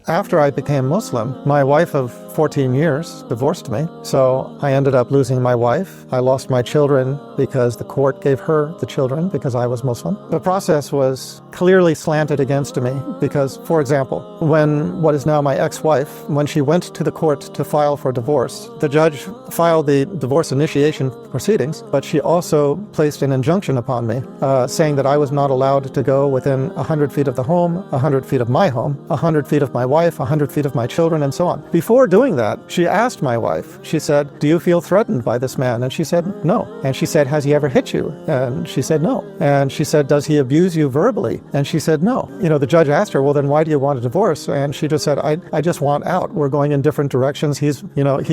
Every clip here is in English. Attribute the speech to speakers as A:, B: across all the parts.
A: After I became Muslim, my wife of 14 years divorced me, so I ended up losing my wife. I lost my children because the court gave her the children because I was Muslim. The process was clearly slanted against me because, for example, when what is now my ex-wife, when she went to the court to file for divorce, the judge filed the divorce initiation proceedings, but she also placed an injunction upon me, saying that I was not allowed to go within 100 feet of the home, 100 feet of my home, 100 feet of my wife, 100 feet of my children, and so on. Before doing that, she asked my wife, she said, "Do you feel threatened by this man?" And she said, "No." And she said, "Has he ever hit you?" And she said, "No." And she said, "Does he abuse you verbally?" And she said, "No." The judge asked her, "Well, then why do you want a divorce?" And she just said, I just want out. We're going in different directions. He's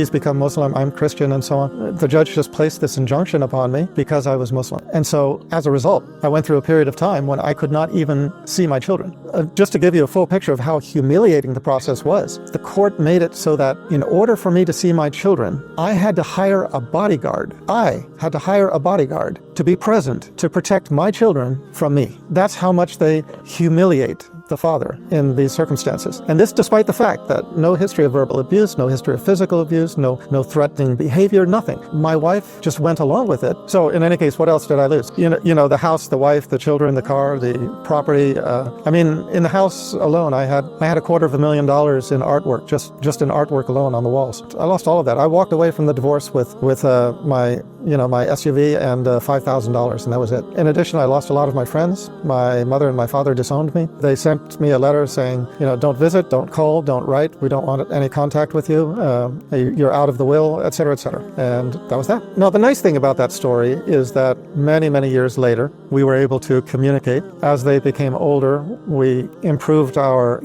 A: become Muslim, I'm Christian, and so on. The judge just placed this injunction upon me because I was Muslim. And so, as a result, I went through a period of time when I could not even see my children. Just to give you a full picture of how humiliating the process was, the court made it so that in order for me to see my children, I had to hire a bodyguard. I had to hire a bodyguard to be present to protect my children from me. That's how much they humiliate the father in these circumstances. And this despite the fact that no history of verbal abuse, no history of physical abuse, no threatening behavior, nothing. My wife just went along with it. So in any case, what else did I lose? The house, the wife, the children, the car, the property. In the house alone, I had $250,000 in artwork, just in artwork alone on the walls. I lost all of that. I walked away from the divorce with my SUV and $5,000, and that was it. In addition, I lost a lot of my friends. My mother and my father disowned me. They sent me a letter saying, don't visit, don't call, don't write. We don't want any contact with you. You're out of the will, et cetera, et cetera. And that was that. Now, the nice thing about that story is that many, many years later, we were able to communicate. As they became older, we improved our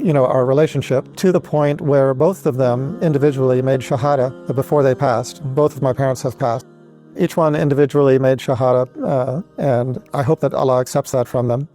A: relationship to the point where both of them individually made shahada before they passed. Both of my parents have passed. Each one individually made shahada, and I hope that Allah accepts that from them.